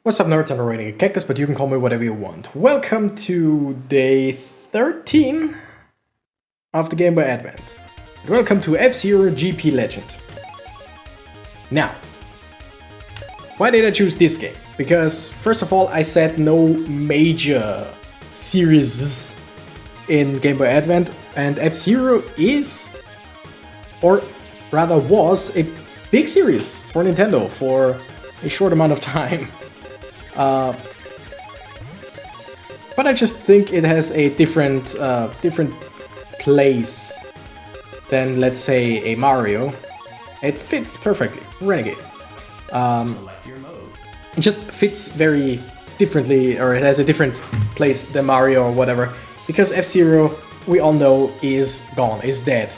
What's up, nerds? I'm rating a cactus, but you can call me whatever you want. Welcome to day 13 of the Game Boy Advent. Welcome to F-Zero GP Legend. Now, why did I choose this game? Because, first of all, I said no major series in Game Boy Advent, and F-Zero is, or rather was, a big series for Nintendo for a short amount of time. But I just think it has a different place than, let's say, a Mario. It fits perfectly. Renegade. It just fits very differently, or it has a different place than Mario or whatever. Because F-Zero, we all know, is gone, is dead.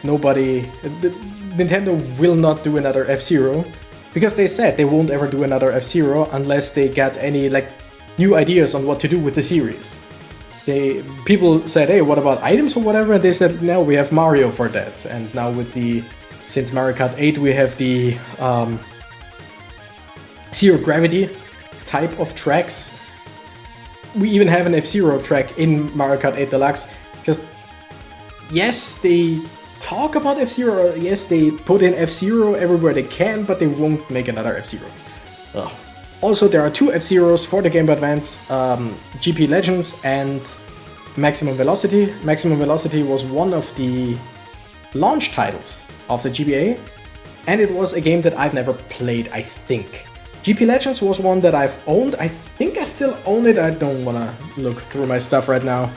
Nintendo will not do another F-Zero. Because they said they won't ever do another F-Zero unless they get any new ideas on what to do with the series. People said, hey, what about items or whatever? And they said, no, we have Mario for that. And now since Mario Kart 8, we have the Zero Gravity type of tracks. We even have an F-Zero track in Mario Kart 8 Deluxe. Yes, they talk about F-Zero, yes, they put in F-Zero everywhere they can, but they won't make another F-Zero. Also, there are two F-Zeros for the Game Boy Advance, GP Legends and Maximum Velocity. Maximum Velocity was one of the launch titles of the GBA, and it was a game that I've never played, I think. GP Legends was one that I've owned. I think I still own it. I don't want to look through my stuff right now.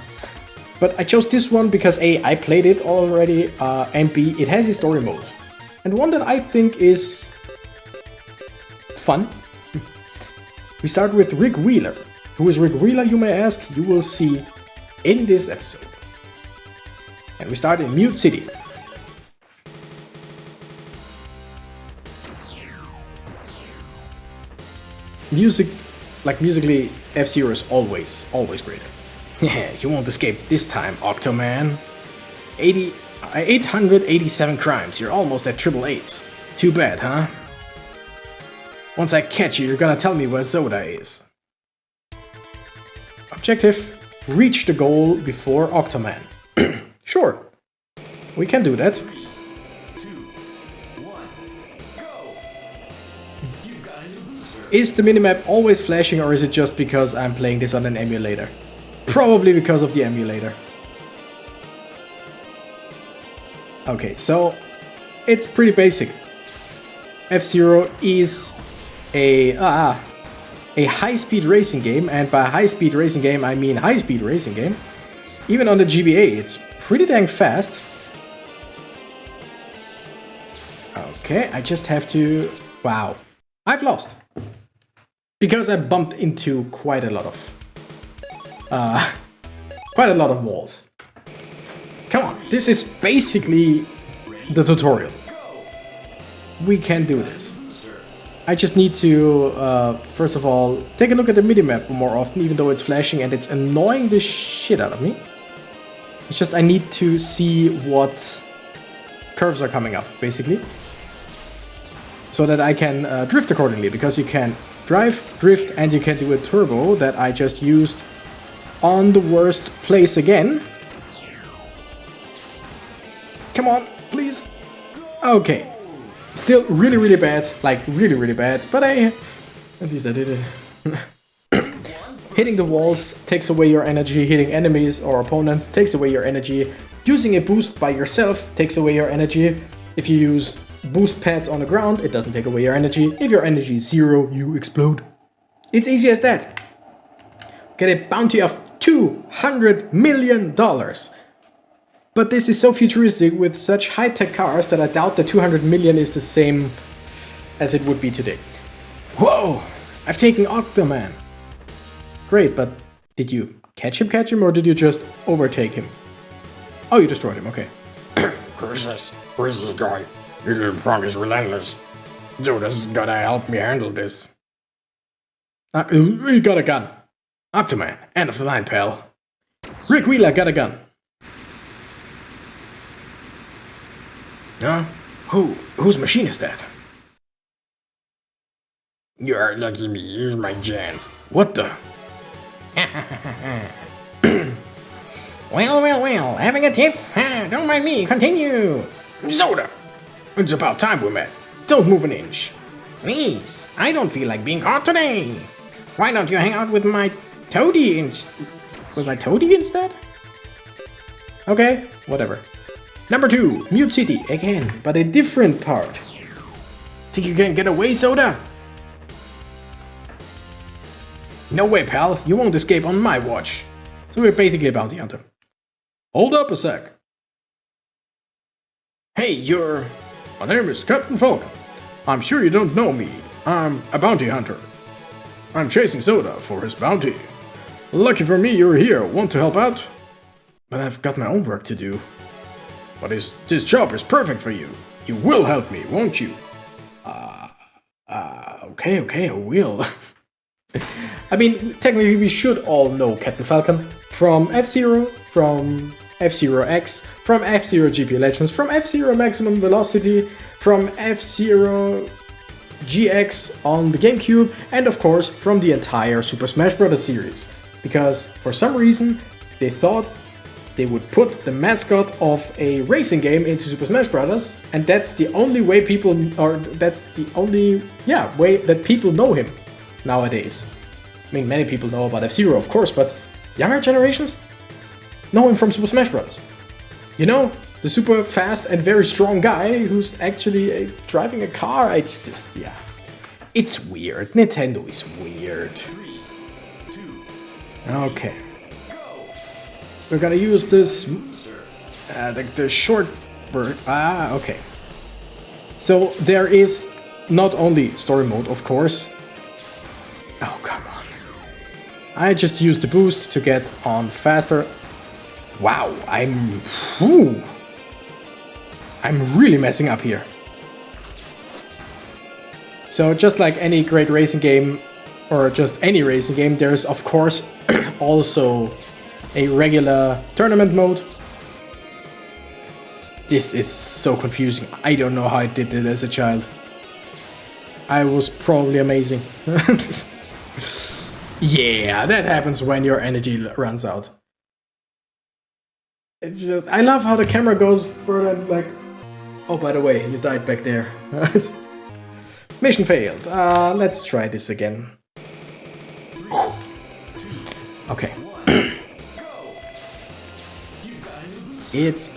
But I chose this one because A, I played it already, and B, it has a story mode. And one that I think is fun. We start with Rick Wheeler. Who is Rick Wheeler, you may ask? You will see in this episode. And we start in Mute City. Musically, F-Zero is always great. Yeah, you won't escape this time, Octoman. 887 crimes, you're almost at triple eights. Too bad, huh? Once I catch you, you're gonna tell me where Zoda is. Objective, reach the goal before Octoman. Sure, we can do that. 2, 1, go. You've got a new booster. Is the minimap always flashing, or is it just because I'm playing this on an emulator? Probably because of the emulator. Okay, so it's pretty basic. F-Zero is a high-speed racing game, and by high-speed racing game I mean high-speed racing game. Even on the GBA, it's pretty dang fast. Okay, I just have to... Wow, I've lost. Because I bumped into quite a lot of walls. Come on, this is basically the tutorial. We can do this. I just need to, first of all, take a look at the minimap more often, even though it's flashing and it's annoying the shit out of me. It's just I need to see what curves are coming up, basically. So that I can drift accordingly, because you can drive, drift, and you can do a turbo that I just used on the worst place again. Come on, please. Okay. Still really bad. Like, really bad. But at least I did it. Hitting the walls takes away your energy. Hitting enemies or opponents takes away your energy. Using a boost by yourself takes away your energy. If you use boost pads on the ground, it doesn't take away your energy. If your energy is 0, you explode. It's easy as that. Get a bounty of $200 million. But this is so futuristic with such high-tech cars that I doubt that 200 million is the same as it would be today. Whoa! I've taken Octoman. Great, but did you catch him, or did you just overtake him? Oh, you destroyed him, okay. Where's this guy? His little punk is relentless. Zoda's gotta help me handle this. You got a gun. Octoman, end of the line, pal. Rick Wheeler got a gun. Huh? Whose machine is that? You're lucky me. Here's my chance. What the? Well, having a tiff? Don't mind me, continue. Soda! It's about time we met. Don't move an inch. Please, I don't feel like being caught today. Why don't you hang out with my toady instead? Okay, whatever. Number 2, Mute City, again, but a different part. Think you can get away, Soda? No way, pal, you won't escape on my watch. So we're basically a bounty hunter. Hold up a sec. Hey, you're... My name is Captain Falcon. I'm sure you don't know me. I'm a bounty hunter. I'm chasing Soda for his bounty. Lucky for me you're here. Want to help out? But I've got my own work to do. But this job is perfect for you. You will help me, won't you? Okay, I will. I mean, technically we should all know Captain Falcon. From F-Zero, from F-Zero X, from F-Zero GP Legends, from F-Zero Maximum Velocity, from F-Zero GX on the GameCube, and of course from the entire Super Smash Bros. Series. Because for some reason they thought they would put the mascot of a racing game into Super Smash Bros. And that's the only way people, or that's the only, way that people know him nowadays. I mean, many people know about F-Zero, of course, but younger generations know him from Super Smash Bros. You know, the super fast and very strong guy who's actually driving a car. It's just, it's weird. Nintendo is weird. Okay. We're gonna use this, the short bird. Okay. So there is not only story mode, of course. Oh, come on. I just used the boost to get on faster. Wow, I'm really messing up here. So just like any great racing game, or just any racing game, there's of course also a regular tournament mode. This is so confusing. I don't know how I did it as a child. I was probably amazing. Yeah, that happens when your energy runs out. It's just, I love how the camera goes further, like, oh, by the way, you died back there. Mission failed. Let's try this again. Okay. It's,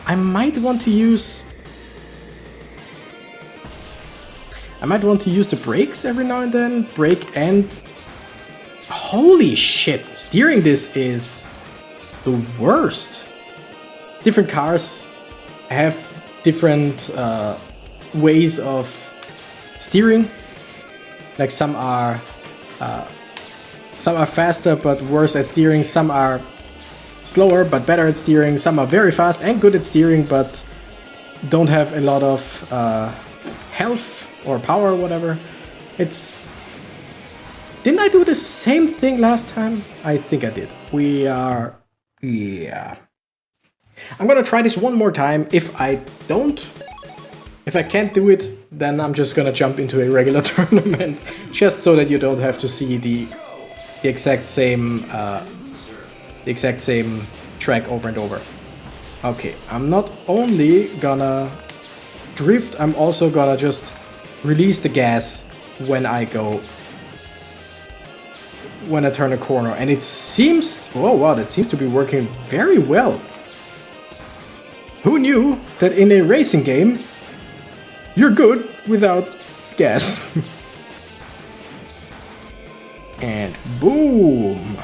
I might want to use, the brakes every now and then. Brake and, holy shit, steering this is the worst. Different cars have different ways of steering. Like some are faster but worse at steering. Some are slower but better at steering. Some are very fast and good at steering but don't have a lot of health or power or whatever. Didn't I do the same thing last time? I think I did. Yeah. I'm gonna try this one more time. If I can't do it, then I'm just gonna jump into a regular tournament, just so that you don't have to see the exact same track over and over. Okay, I'm not only gonna drift, I'm also gonna just release the gas when I turn a corner, and it seems, oh wow, that seems to be working very well. Who knew that in a racing game you're good without gas? And boom.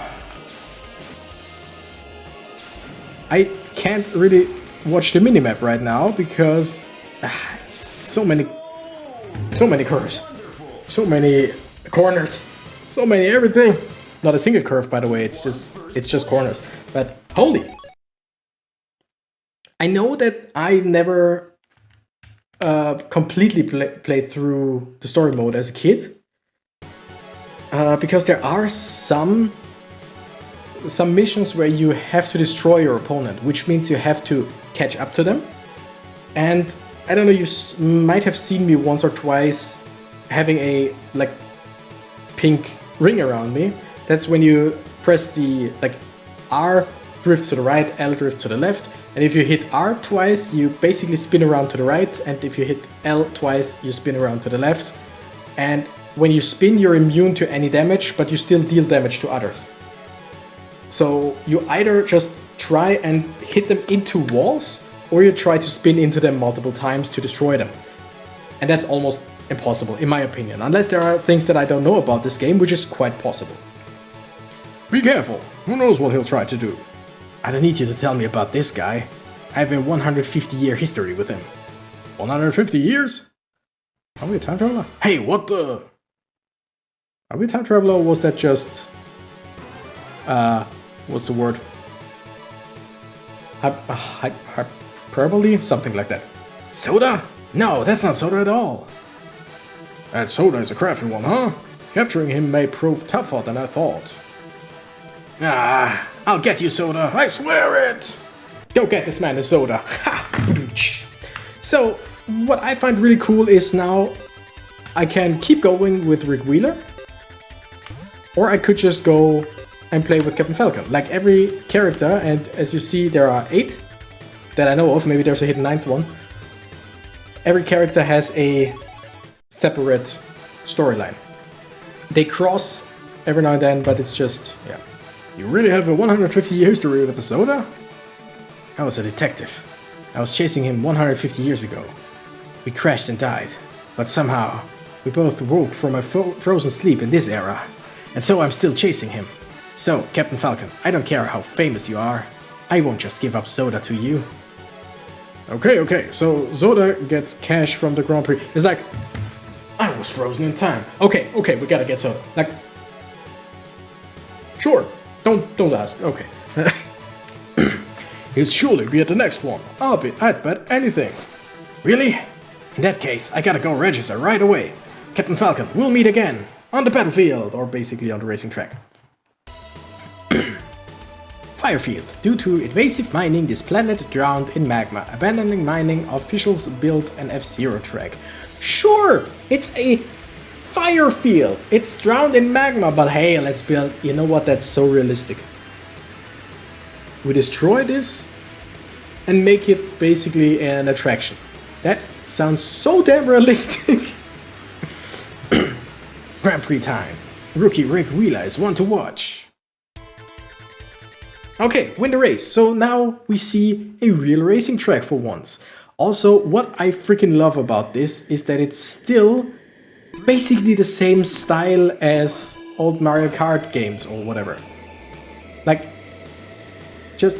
I can't really watch the minimap right now because so many curves, so many corners, so many everything. Not a single curve, by the way. It's just corners. But holy! I know that I never completely played through the story mode as a kid, because there are some missions where you have to destroy your opponent, which means you have to catch up to them. And I don't know, you might have seen me once or twice having a like pink ring around me, that's when you press the like R drifts to the right, L drifts to the left, and if you hit R twice, you basically spin around to the right, and if you hit L twice, you spin around to the left. And when you spin, you're immune to any damage, but you still deal damage to others. So you either just try and hit them into walls, or you try to spin into them multiple times to destroy them. And that's almost impossible, in my opinion, unless there are things that I don't know about this game, which is quite possible. Be careful. Who knows what he'll try to do? I don't need you to tell me about this guy. I have a 150-year history with him. 150 years? Are we a time traveler? Hey, what the? Are we a time traveler, or was that just... what's the word? Hyperbole? Something like that. Soda? No, that's not Soda at all. That Soda is a crafty one, huh? Capturing him may prove tougher than I thought. Ah, I'll get you, Soda. I swear it. Go get this man a soda. So, what I find really cool is now I can keep going with Rick Wheeler, or I could just go and play with Captain Falcon. Like every character, and as you see there are 8 that I know of, maybe there's a hidden 9th one. Every character has a separate storyline. They cross every now and then, but it's just, yeah. You really have a 150-year history with the Soda? I was a detective. I was chasing him 150 years ago. We crashed and died, but somehow we both woke from a frozen sleep in this era, and so I'm still chasing him. So, Captain Falcon, I don't care how famous you are, I won't just give up Soda to you. Okay, so Soda gets cash from the Grand Prix. It's like, I was frozen in time. Okay, we gotta get Soda. Like, sure, don't ask, okay. He'll surely be at the next one. I'd bet anything. Really? In that case, I gotta go register right away. Captain Falcon, we'll meet again. On the battlefield, or basically on the racing track. Firefield. Due to invasive mining, this planet drowned in magma. Abandoning mining, officials built an F-Zero track. Sure, it's a fire field. It's drowned in magma, but hey, let's build... You know what? That's so realistic. We destroy this and make it basically an attraction. That sounds so damn realistic. Grand Prix time. Rookie Rick Wheeler is one to watch. Okay, win the race. So now we see a real racing track for once. Also, what I freaking love about this is that it's still basically the same style as old Mario Kart games or whatever. Like, just...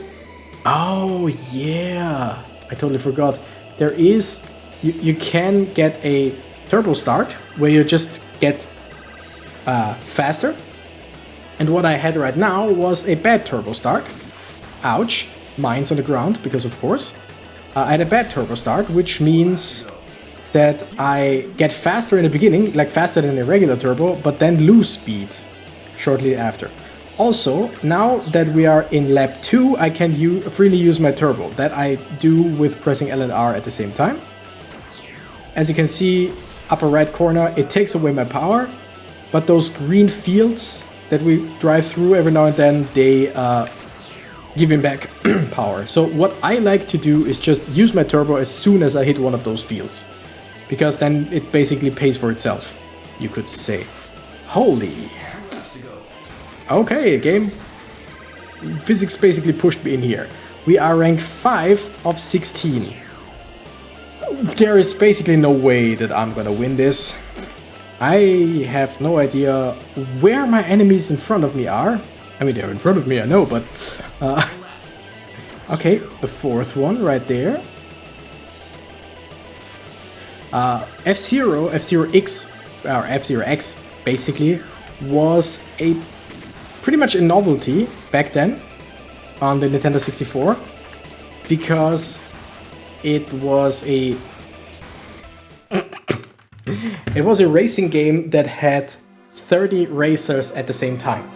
Oh, yeah. I totally forgot. There is... You can get a turbo start where you just get faster. And what I had right now was a bad turbo start. Ouch. Mines on the ground, because of course. I had a bad turbo start, which means that I get faster in the beginning, like faster than a regular turbo, but then lose speed shortly after. Also, now that we are in lap 2, I can freely use my turbo. That I do with pressing L and R at the same time. As you can see, upper right corner, it takes away my power, but those green fields that we drive through every now and then, they give him back power. So what I like to do is just use my turbo as soon as I hit one of those fields, because then it basically pays for itself, you could say. Holy. Okay, game. Physics basically pushed me in here. We are rank 5 of 16. There is basically no way that I'm gonna win this. I have no idea where my enemies in front of me are. I mean, they're in front of me, I know, but... okay, the 4th one right there. F-Zero X, or F-Zero X, basically, was pretty much a novelty back then on the Nintendo 64, because it was a racing game that had 30 racers at the same time.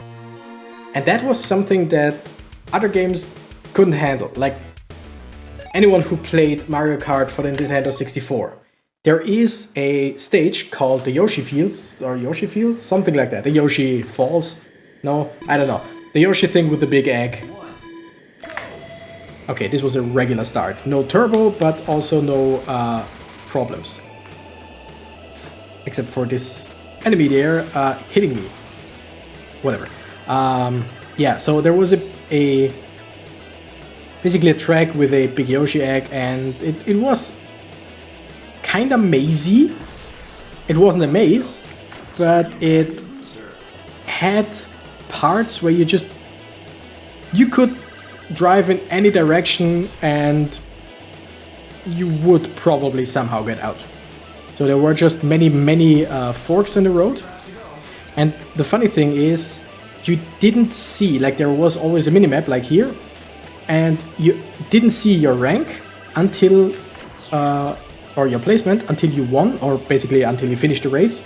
And that was something that other games couldn't handle. Like, anyone who played Mario Kart for the Nintendo 64, there is a stage called the Yoshi Fields, or Yoshi Fields? Something like that. The Yoshi Falls? No, I don't know. The Yoshi thing with the big egg. Okay, this was a regular start. No turbo, but also no problems. Except for this enemy there hitting me. Whatever. Yeah, so there was a basically a track with a big Yoshi egg, and it was kind of mazy. It wasn't a maze, but it had parts where you could drive in any direction and you would probably somehow get out. So there were just many forks in the road. And the funny thing is, you didn't see, like there was always a minimap like here, and you didn't see your rank until, or your placement until you won, or basically until you finished the race.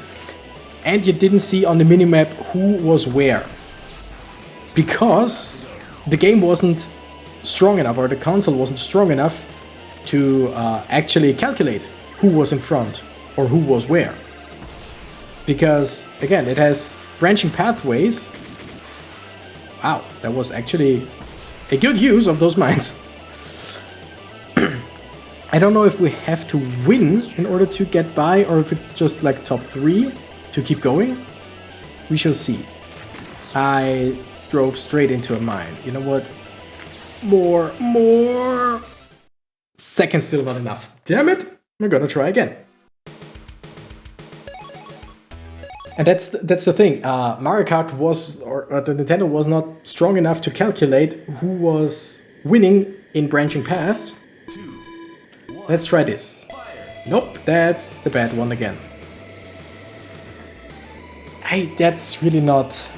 And you didn't see on the minimap who was where. Because the game wasn't strong enough, or the console wasn't strong enough to actually calculate who was in front or who was where. Because, again, it has branching pathways. Wow, that was actually a good use of those mines. I don't know if we have to win in order to get by, or if it's just like top 3 to keep going. We shall see. I drove straight into a mine. You know what? More. Second still not enough. Damn it! We're gonna try again. And that's the thing. Mario Kart was, or the Nintendo was not strong enough to calculate who was winning in branching paths. Let's try this. Nope, that's the bad one again. That's really not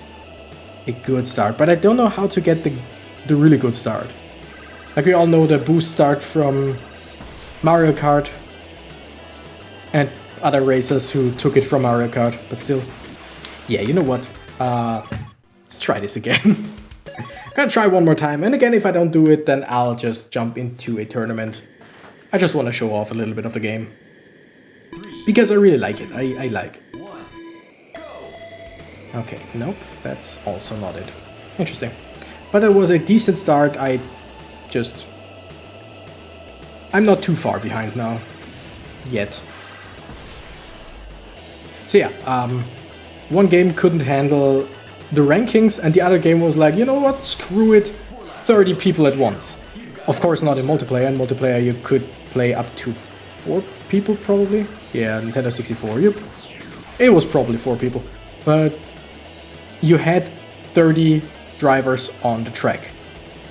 a good start, but I don't know how to get the really good start. Like we all know the boost start from Mario Kart and other racers who took it from Mario Kart, but still. Yeah, you know what? Let's try this again. Gonna try one more time, and again, if I don't do it, then I'll just jump into a tournament. I just want to show off a little bit of the game. Because I really like it. I like it. Okay, nope, that's also not it. Interesting. But it was a decent start. I'm not too far behind now. Yet. So yeah, one game couldn't handle the rankings, and the other game was like, you know what, screw it, 30 people at once. Of course not in multiplayer. In multiplayer you could play up to 4 people probably. Yeah, Nintendo 64, yep. It was probably 4 people. But you had 30 drivers on the track.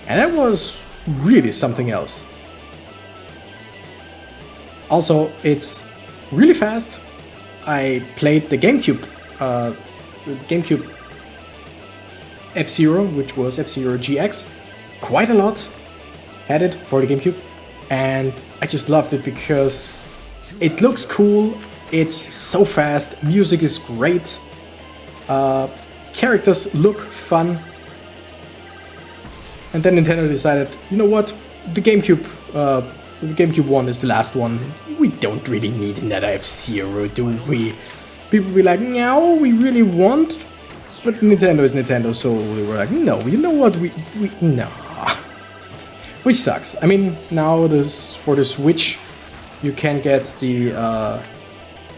And that was really something else. Also, it's really fast. I played the GameCube F-Zero, which was F-Zero GX, quite a lot. Had it for the GameCube, and I just loved it because it looks cool, it's so fast, music is great, characters look fun, and then Nintendo decided, you know what, the GameCube 1 is the last one, we don't really need another F-Zero, do we? People be like, no, we really want, but Nintendo is Nintendo, so we were like, no, you know what, no. Which sucks. I mean, now for the Switch, you can get the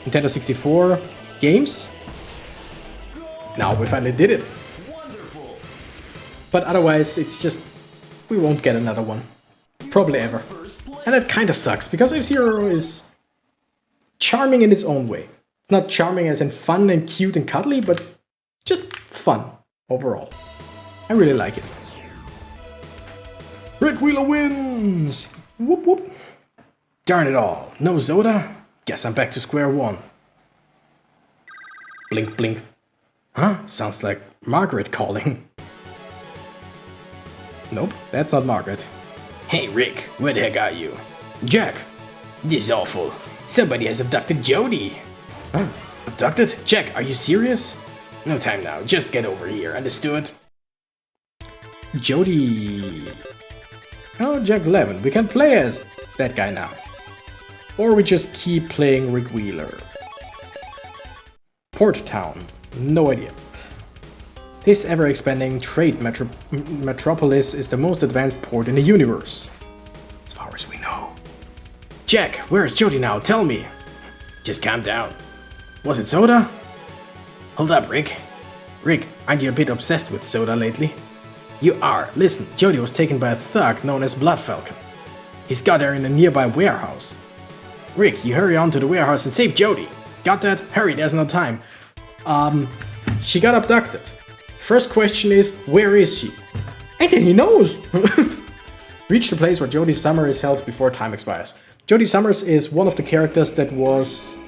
Nintendo 64 games. Now we finally did it. But otherwise, it's just, we won't get another one. Probably ever. And that kind of sucks, because F-Zero is charming in its own way. Not charming as in fun and cute and cuddly, but just fun overall. I really like it. Rick Wheeler wins! Whoop whoop. Darn it all. No Zoda? Guess I'm back to square one. Blink blink. Huh? Sounds like Margaret calling. Nope, that's not Margaret. Hey Rick, where the heck are you? Jack, this is awful. Somebody has abducted Jody. Huh? Abducted? Jack, are you serious? No time now, just get over here, understood? Jody... Oh, Jack 11. We can play as that guy now. or we just keep playing Rick Wheeler. Port Town, no idea. This ever-expanding trade metropolis is the most advanced port in the universe, as far as we know. Jack, where is Jody now? Tell me. Just calm down. Was it soda? Hold up, Rick. Rick, aren't you a bit obsessed with soda lately? You are. Listen, Jody was taken by a thug known as Blood Falcon. He's got her in a nearby warehouse. Rick, you hurry on to the warehouse and save Jody. Got that? Hurry, there's no time. She got abducted. First question is, where is she? And then he knows! Reach the place where Jody Summers is held before time expires. Jody Summers is one of the characters that was...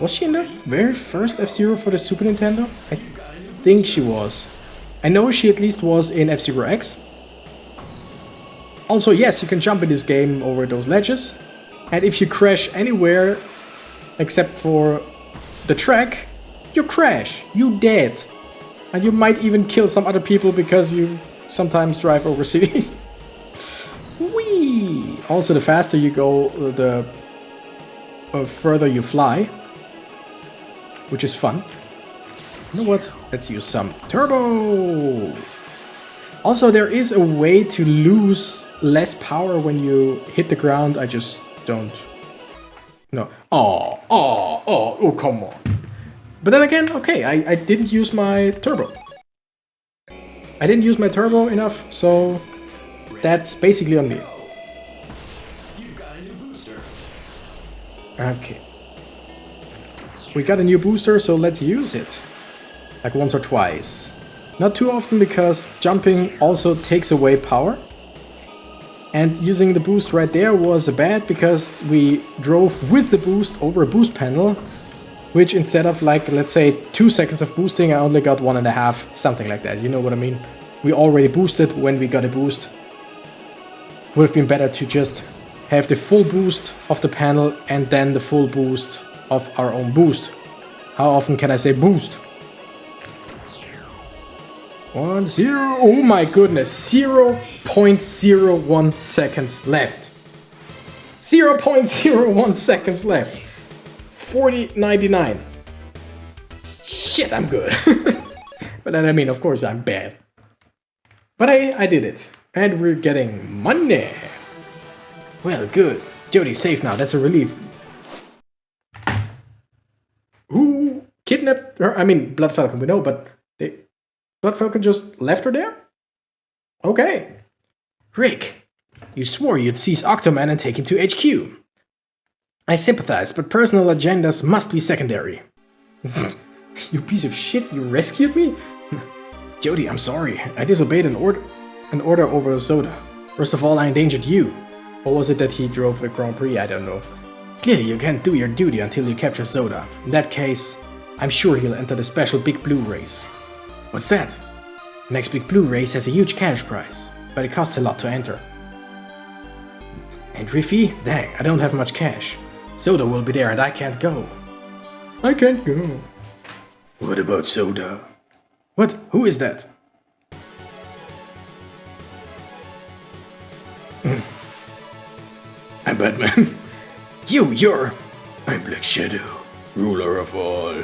Was she in the very first F-Zero for the Super Nintendo? I think she was. I know she at least was in F-Zero X. Also, yes, you can jump in this game over those ledges. And if you crash anywhere except for the track, you crash, you dead. And you might even kill some other people because you sometimes drive over cities. Whee! Also, the faster you go, the further you fly. Which is fun. You know what? Let's use some turbo! Also, there is a way to lose less power when you hit the ground. I just don't... No. Oh, come on. But then again, okay, I didn't use my turbo. I didn't use my turbo enough, so that's basically on me. Okay. We got a new booster, so let's use it. Like once or twice. Not too often, because jumping also takes away power. And using the boost right there was bad, because we drove with the boost over a boost panel. Which instead of like, let's say 2 seconds of boosting, I only got 1.5, something like that, you know what I mean? We already boosted when we got a boost. Would have been better to just have the full boost of the panel and then the full boost of our own boost. How often can I say boost? 1, 0, oh my goodness, 0.01 seconds left. 0.01 seconds left. 40.99. Shit, I'm good. But then I mean, of course I'm bad. But I did it. And we're getting money. Well, good. Jody's safe now, that's a relief. Who kidnapped her? I mean, Blood Falcon, we know, but Blood Falcon just left her there? Okay. Rick, you swore you'd seize Octoman and take him to HQ. I sympathize, but personal agendas must be secondary. You piece of shit, you rescued me? Jody, I'm sorry. I disobeyed an order over a soda. First of all, I endangered you. Or was it that he drove the Grand Prix? I don't know. Clearly, you can't do your duty until you capture Soda. In that case, I'm sure he'll enter the special Big Blue race. What's that? The next Big Blue race has a huge cash prize, but it costs a lot to enter. Entry fee? Dang, I don't have much cash. Soda will be there and I can't go. I can't go. What about Soda? What? Who is that? I'm Batman. You're... I'm Black Shadow, ruler of all.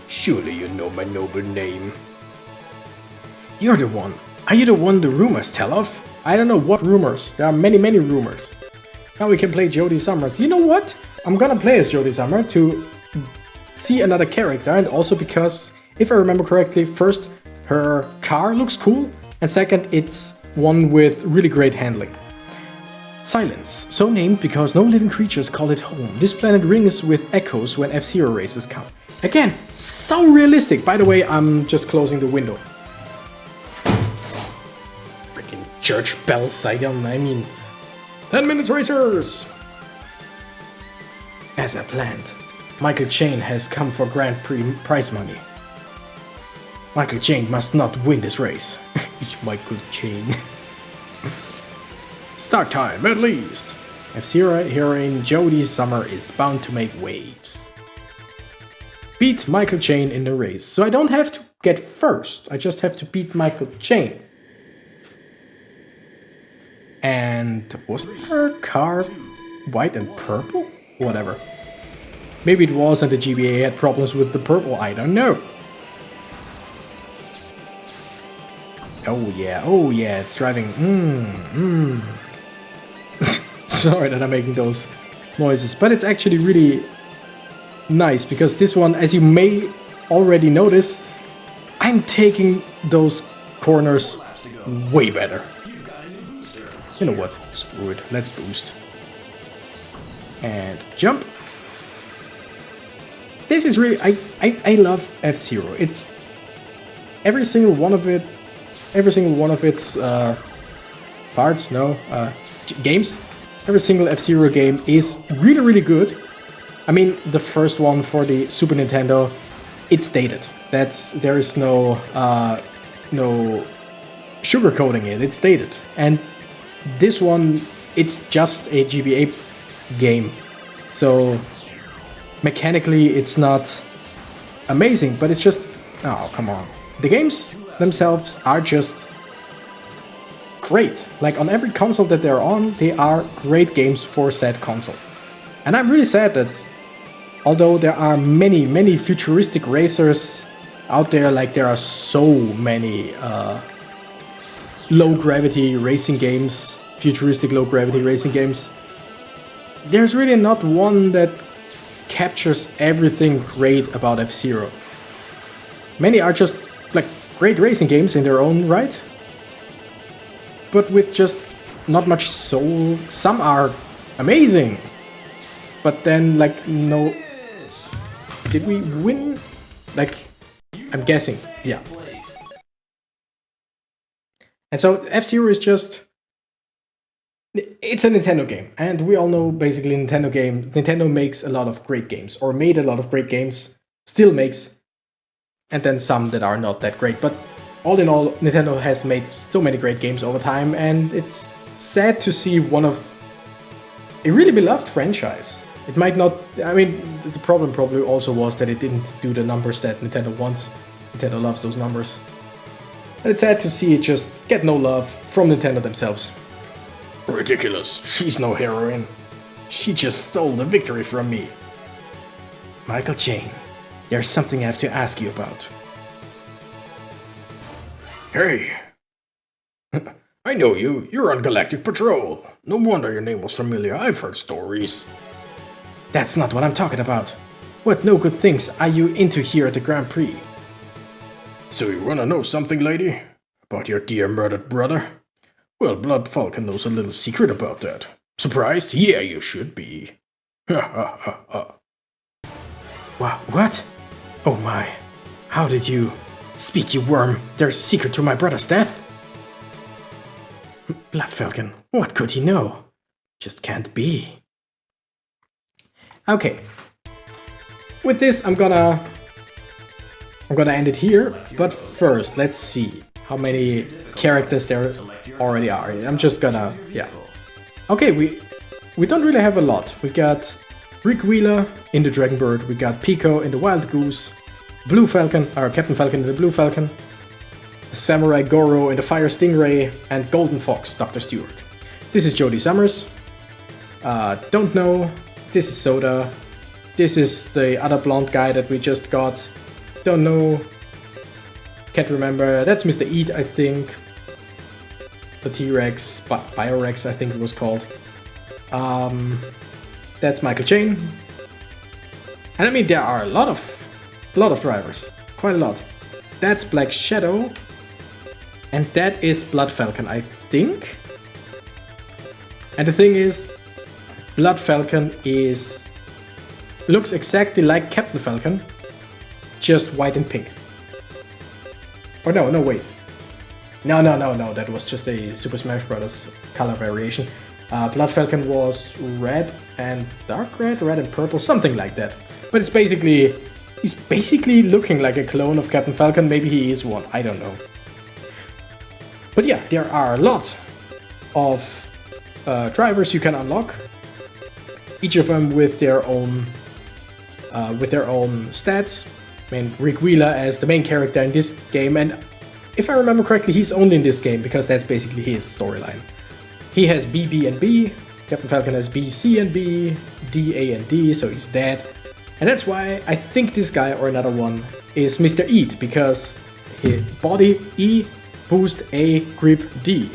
Surely you know my noble name. You're the one. Are you the one the rumors tell of? I don't know what rumors. There are many rumors. Now we can play Jody Summers. You know what? I'm gonna play as Jody Summers to see another character, and also because, if I remember correctly, first, her car looks cool, and second, it's one with really great handling. Silence, so named because no living creatures call it home. This planet rings with echoes when F-Zero races come. Again, so realistic. By the way, I'm just closing the window. Freaking church bell siren, I mean... 10 minutes racers! As I planned, Michael Chain has come for Grand Prix prize money. Michael Chain must not win this race. It's Michael Chain. Start time, at least. F-Zero heroine Jody Summers is bound to make waves. Beat Michael Chain in the race. So I don't have to get first. I just have to beat Michael Chain. And wasn't her car white and purple? Whatever. Maybe it was and the GBA had problems with the purple, I don't know. Oh yeah, it's driving. Sorry that I'm making those noises, but it's actually really nice because this one, as you may already notice, I'm taking those corners way better. You know what? Screw it. Let's boost. And jump. This is really... I love F-Zero. It's... Every single one of its parts, games. Every single F-Zero game is really, really good. I mean, the first one for the Super Nintendo, it's dated. There is no sugarcoating it. It's dated. And this one, it's just a GBA game. So mechanically, it's not amazing, but it's just... Oh, come on. The games themselves are just great. Like, on every console that they're on, they are great games for said console. And I'm really sad that, although there are many, many futuristic racers out there, like there are so many low-gravity racing games, futuristic low-gravity racing games, there's really not one that captures everything great about F-Zero. Many are just, like, great racing games in their own right, but with just not much soul. Some are amazing, but then, like, no... Did we win? Like, I'm guessing, yeah. And so F-Zero is just... It's a Nintendo game, and we all know basically Nintendo makes a lot of great games, or made a lot of great games, still makes, and then some that are not that great. But all in all, Nintendo has made so many great games over time, and it's sad to see one of a really beloved franchise. It might not... I mean, the problem probably also was that it didn't do the numbers that Nintendo wants. Nintendo loves those numbers. And it's sad to see it just get no love from Nintendo themselves. Ridiculous. She's no heroine. She just stole the victory from me. Michael Jane, there's something I have to ask you about. Hey. I know you. You're on Galactic Patrol. No wonder your name was familiar. I've heard stories. That's not what I'm talking about. What no good things are you into here at the Grand Prix? So you wanna know something, lady? About your dear murdered brother? Well, Blood Falcon knows a little secret about that. Surprised? Yeah, you should be. Ha ha ha ha. What? Oh my. How did you... Speak, you worm. There's a secret to my brother's death? Blood Falcon, what could he know? Just can't be. Okay. With this, I'm gonna end it here. But first, let's see how many characters there already are. I'm just gonna... yeah. Okay, we don't really have a lot. We got Rick Wheeler in the Dragon Bird. We got Pico in the Wild Goose. Blue Falcon, or Captain Falcon in the Blue Falcon. Samurai Goro in the Fire Stingray. And Golden Fox, Dr. Stewart. This is Jody Summers. Don't know. This is Soda. This is the other blonde guy that we just got. Don't know. Can't remember. That's Mr. Eat, I think. The T-Rex, Biorex, I think it was called. That's Michael Jane. And I mean, there are a lot of drivers. Quite a lot. That's Black Shadow. And that is Blood Falcon, I think. And the thing is, Blood Falcon looks exactly like Captain Falcon, just white and pink. Or no, wait. No, that was just a Super Smash Bros. Color variation. Blood Falcon was red and dark red and purple, something like that. But it's basically... he's basically looking like a clone of Captain Falcon. Maybe he is one, I don't know. But yeah, there are a lot of drivers you can unlock. Each of them with their own stats. I mean, Rick Wheeler as the main character in this game, and if I remember correctly, he's only in this game because that's basically his storyline. He has BB and B, Captain Falcon has B, C, and B, D, A, and D, so he's dead. And that's why I think this guy or another one is Mr. Eat, because his body E, boost A, grip D.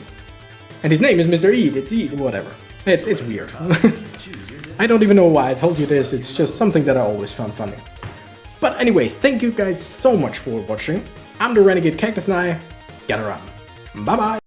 And his name is Mr. Eat, it's Eat, whatever. It's weird. I don't even know why I told you this, it's just something that I always found funny. But anyway, thank you guys so much for watching. I'm the Renegade Cactus and I gotta run. Bye bye!